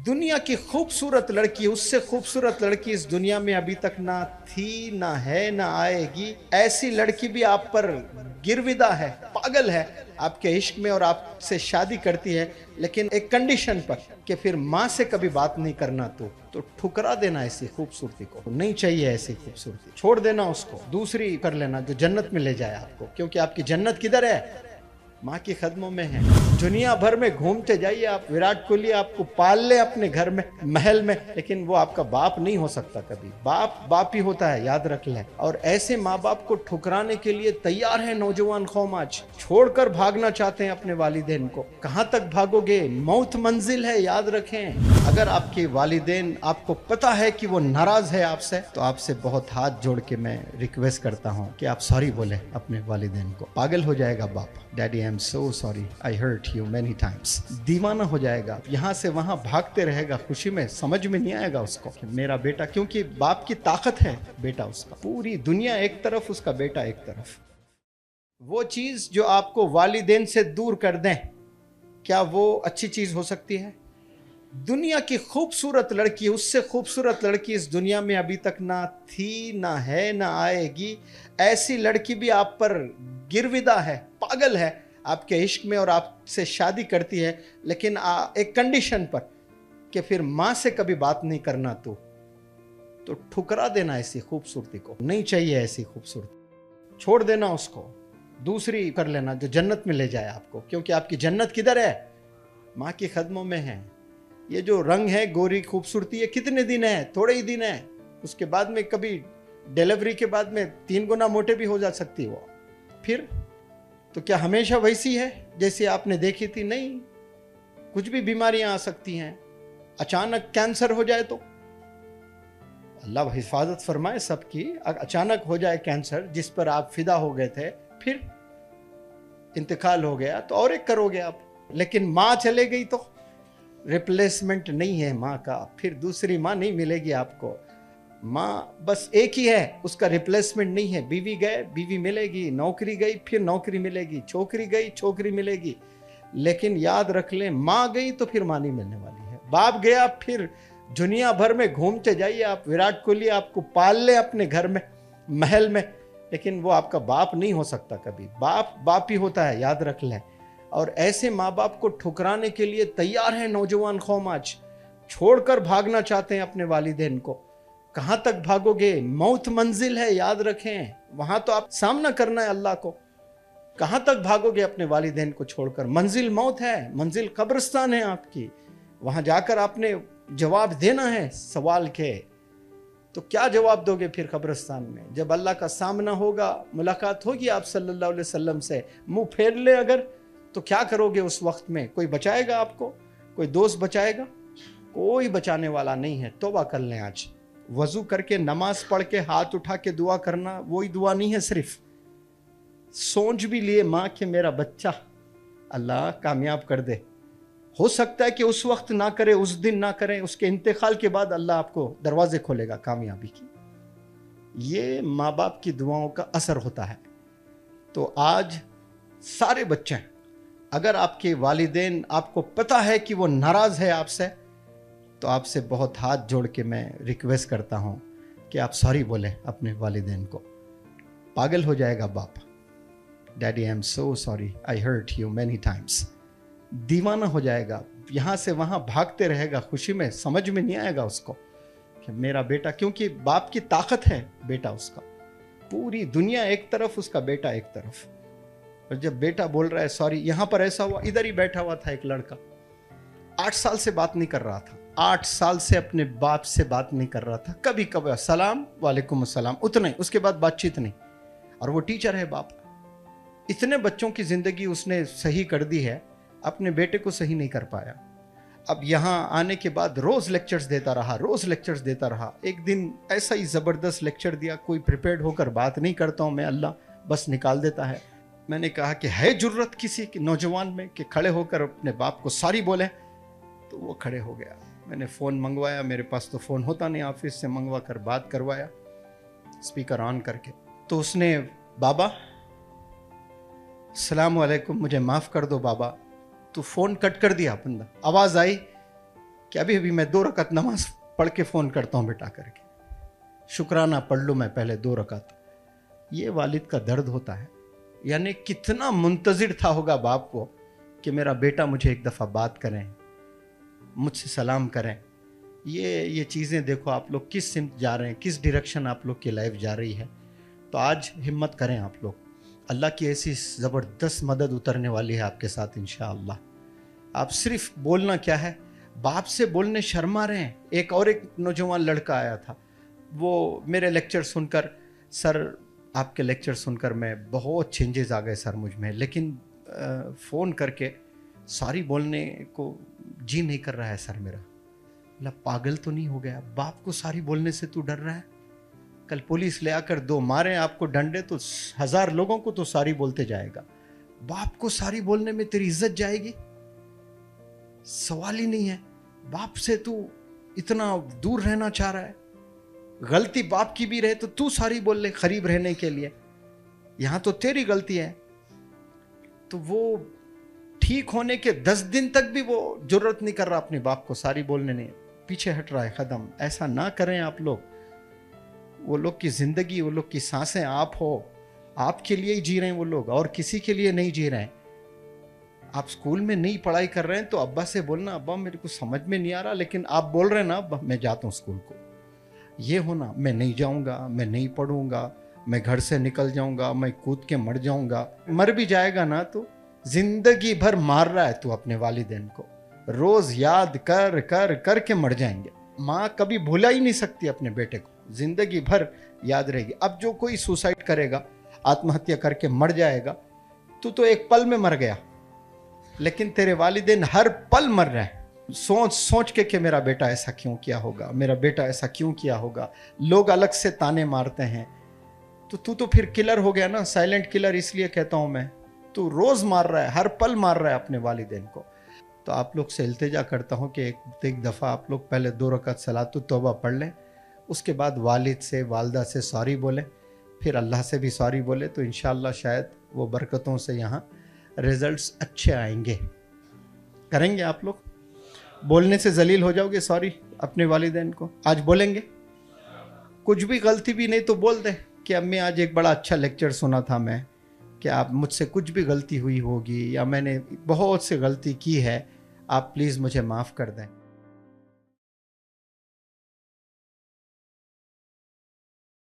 दुनिया की खूबसूरत लड़की, उससे खूबसूरत लड़की इस दुनिया में अभी तक ना थी, ना है, ना आएगी। ऐसी लड़की भी आप पर गिरविदा है, पागल है आपके इश्क में और आपसे शादी करती है, लेकिन एक कंडीशन पर कि फिर माँ से कभी बात नहीं करना। तो ठुकरा देना ऐसी खूबसूरती को। नहीं चाहिए ऐसी खूबसूरती, छोड़ देना उसको, दूसरी कर लेना जो जन्नत में ले जाए आपको, क्योंकि आपकी जन्नत किधर है? माँ की कदमों में है। दुनिया भर में घूमते जाइए आप, विराट कोहली आपको पाल ले अपने घर में, महल में, लेकिन वो आपका बाप नहीं हो सकता कभी। बाप बाप ही होता है, याद रख लें। और ऐसे माँ बाप को ठुकराने के लिए तैयार है नौजवान कौम आज, छोड़कर भागना चाहते हैं अपने वालिदैन को। कहाँ तक भागोगे? मौत मंजिल है, याद रखें। अगर आपके वालिदैन, आपको पता है कि वो नाराज है आपसे, तो आपसे बहुत हाथ जोड़ के मैं रिक्वेस्ट करता हूँ कि आप सॉरी बोले अपने वालिदैन को। पागल हो जाएगा बाप, daddy I am so sorry, I hurt you many times. दीवाना हो जाएगा, यहाँ से वहाँ भागते रहेगा खुशी में, समझ में नहीं आएगा उसको कि मेरा बेटा, क्योंकि बाप की ताकत है बेटा उसका। पूरी दुनिया एक तरफ, उसका बेटा एक तरफ। वो चीज जो आपको वालिदैन से दूर कर दें, क्या वो अच्छी चीज हो सकती है? दुनिया की खूबसूरत लड़की, उससे खूबसूरत लड़की इस दुनिया में अभी तक ना थी, ना है, ना आएगी। ऐसी लड़की भी आप पर गिरविदा है, पागल है आपके इश्क में और आपसे शादी करती है, लेकिन एक कंडीशन पर कि फिर माँ से कभी बात नहीं करना। तो ठुकरा देना ऐसी खूबसूरती को। नहीं चाहिए ऐसी खूबसूरती, छोड़ देना उसको, दूसरी कर लेना जो जन्नत में ले जाए आपको, क्योंकि आपकी जन्नत किधर है? माँ की कदमों में है। ये जो रंग है, गोरी खूबसूरती, ये कितने दिन है? थोड़े ही दिन है। उसके बाद में कभी डिलीवरी के बाद में 3 गुना मोटे भी हो जा सकती वो। फिर तो क्या हमेशा वैसी है जैसी आपने देखी थी? नहीं, कुछ भी बीमारियां आ सकती हैं। अचानक कैंसर हो जाए तो अल्लाह हिफाजत फरमाए सबकी। अचानक हो जाए कैंसर जिस पर आप फिदा हो गए थे, फिर इंतकाल हो गया तो और एक करोगे आप। लेकिन माँ चले गई तो रिप्लेसमेंट नहीं है माँ का, फिर दूसरी माँ नहीं मिलेगी आपको। माँ बस एक ही है, उसका रिप्लेसमेंट नहीं है। बीवी गए, बीवी मिलेगी, नौकरी गई, फिर नौकरी मिलेगी, छोकरी गई, छोकरी मिलेगी, लेकिन याद रख लें, माँ गई तो फिर माँ नहीं मिलने वाली है। बाप गया, फिर दुनिया भर में घूमते जाइए आप, विराट कोहली आपको पाल ले अपने घर में, महल में, लेकिन वो आपका बाप नहीं हो सकता कभी। बाप बाप ही होता है, याद रख लें। और ऐसे माँ बाप को ठुकराने के लिए तैयार है नौजवान कौम आज, छोड़कर भागना चाहते हैं अपने वालिदैन को। कहाँ तक भागोगे? मौत मंजिल है, याद रखें। वहां तो आप सामना करना है अल्लाह को। कहाँ तक भागोगे अपने वालिदैन को छोड़कर? मंजिल मौत है, मंजिल कब्रिस्तान है आपकी। वहां जाकर आपने जवाब देना है सवाल के। तो क्या जवाब दोगे फिर कब्रिस्तान में? जब अल्लाह का सामना होगा, मुलाकात होगी आप सल्लल्लाहु अलैहि वसल्लम से, मुंह फेर ले अगर, तो क्या करोगे उस वक्त में? कोई बचाएगा आपको? कोई दोस्त बचाएगा? कोई बचाने वाला नहीं है। तौबा कर लें आज। वजू करके, नमाज पढ़ के, हाथ उठा के दुआ करना, वही दुआ नहीं है। सिर्फ सोच भी लिए माँ के मेरा बच्चा अल्लाह कामयाब कर दे। हो सकता है कि उस वक्त ना करे, उस दिन ना करें, उसके इंतकाल के बाद अल्लाह आपको दरवाजे खोलेगा कामयाबी की। ये माँ बाप की दुआओं का असर होता है। तो आज सारे बच्चे, अगर आपके वालिदैन, आपको पता है कि वो नाराज है आपसे, तो आपसे बहुत हाथ जोड़ के मैं रिक्वेस्ट करता हूं कि आप सॉरी बोले अपने वालिदैन को। पागल हो जाएगा बाप, daddy I am so sorry, I hurt you many times. दीवाना हो जाएगा, यहाँ से वहाँ भागते रहेगा खुशी में, समझ में नहीं आएगा उसको कि मेरा बेटा, क्योंकि बाप की ताकत है बेटा उसका। पूरी दुनिया एक तरफ, उसका बेटा एक तरफ। और जब बेटा बोल रहा है सॉरी, यहाँ पर ऐसा हुआ, इधर ही बैठा हुआ था एक लड़का, 8 साल से बात नहीं कर रहा था, 8 साल से अपने बाप से बात नहीं कर रहा था। कभी कभी सलाम वालेकुम अस्सलाम, उतना ही, उसके बाद बातचीत नहीं। और वो टीचर है बाप। इतने बच्चों की जिंदगी उसने सही कर दी है, अपने बेटे को सही नहीं कर पाया। अब यहाँ आने के बाद रोज लेक्चर्स देता रहा, रोज लेक्चर्स देता रहा। एक दिन ऐसा ही जबरदस्त लेक्चर दिया, कोई प्रिपेयर्ड होकर बात नहीं करता हूँ मैं, अल्लाह बस निकाल देता है। मैंने कहा कि है जुर्रत किसी के नौजवान में कि खड़े होकर अपने बाप को सॉरी बोले? तो वो खड़े हो गया। मैंने फ़ोन मंगवाया, मेरे पास तो फ़ोन होता नहीं, ऑफिस से मंगवा कर बात करवाया स्पीकर ऑन करके। तो उसने, बाबा अस्सलाम वालेकुम, मुझे माफ़ कर दो बाबा। तो फ़ोन कट कर दिया बंदा। आवाज़ आई कि अभी अभी मैं 2 रकात नमाज पढ़ के फ़ोन करता हूँ बेटा करके, शुक्राना पढ़ लूँ मैं पहले 2 रकात। ये वालिद का दर्द होता है। यानी कितना मुंतज़िर था होगा बाप को कि मेरा बेटा मुझे एक दफ़ा बात करें, मुझसे सलाम करें। ये चीज़ें देखो आप लोग किस सिमत जा रहे हैं, किस डायरेक्शन आप लोग की लाइफ जा रही है। तो आज हिम्मत करें आप लोग, अल्लाह की ऐसी ज़बरदस्त मदद उतरने वाली है आपके साथ इंशाअल्लाह। आप सिर्फ बोलना क्या है, बाप से बोलने शर्मा रहे हैं। एक नौजवान लड़का आया था, वो मेरे लेक्चर सुनकर, सर आपके लेक्चर सुनकर मैं बहुत चेंजेस आ गए सर मुझ में, लेकिन फ़ोन करके सॉरी बोलने को जी नहीं कर रहा है सर मेरा। पागल तो नहीं हो गया, बाप को सॉरी बोलने से तू डर रहा है? कल पुलिस ले आकर 2 मारे आपको डंडे तो 1000 लोगों को तो सॉरी बोलते जाएगा, बाप को सॉरी बोलने में तेरी इज्जत जाएगी? सवाल ही नहीं है। बाप से तू इतना दूर रहना चाह रहा है, गलती बाप की भी रहे तो तू सॉरी बोल ले करीब रहने के लिए, यहां तो तेरी गलती है। तो वो ठीक होने के 10 दिन तक भी वो जरूरत नहीं कर रहा अपने बाप को सॉरी बोलने, नहीं, पीछे हट रहा है कदम। ऐसा ना करें आप लोग। वो लोग की जिंदगी, वो लोग की सांसें आप हो, आपके लिए ही जी रहे हैं वो लोग, और किसी के लिए नहीं जी रहे हैं। आप स्कूल में नहीं पढ़ाई कर रहे हैं तो अब्बा से बोलना, अब्बा मेरे को समझ में नहीं आ रहा, लेकिन आप बोल रहे हैं ना अब्बा मैं जाता हूँ स्कूल को। ये होना, मैं नहीं जाऊँगा, मैं नहीं पढ़ूंगा, मैं घर से निकल जाऊँगा, मैं कूद के मर जाऊँगा। मर भी जाएगा ना तो जिंदगी भर मार रहा है तू अपने वालिदैन को, रोज याद कर कर कर के मर जाएंगे। माँ कभी भुला ही नहीं सकती अपने बेटे को, जिंदगी भर याद रहेगी। अब जो कोई सुसाइड करेगा, आत्महत्या करके मर जाएगा, तू तो एक पल में मर गया, लेकिन तेरे वालिदैन हर पल मर रहे हैं सोच सोच के कि मेरा बेटा ऐसा क्यों किया होगा, मेरा बेटा ऐसा क्यों किया होगा। लोग अलग से ताने मारते हैं, तो तू तो फिर किलर हो गया ना, साइलेंट किलर इसलिए कहता हूं मैं। तू रोज मार रहा है, हर पल मार रहा है अपने वालिदैन को। तो आप लोग से इल्तिजा करता हूं कि एक दफ़ा आप लोग पहले 2 रकात सलातु तौबा पढ़ लें, उसके बाद वालिद से वालदा से सॉरी बोलें, फिर अल्लाह से भी सॉरी बोले, तो इंशाअल्लाह शायद वो बरकतों से यहाँ रिजल्ट्स अच्छे आएंगे। करेंगे आप लोग? बोलने से जलील हो जाओगे सॉरी अपने वालिदैन को? आज बोलेंगे? कुछ भी गलती भी नहीं तो बोल दे कि अम्मी आज एक बड़ा अच्छा लेक्चर सुना था मैं, कि आप मुझसे कुछ भी गलती हुई होगी या मैंने बहुत सी गलती की है, आप प्लीज़ मुझे माफ़ कर दें।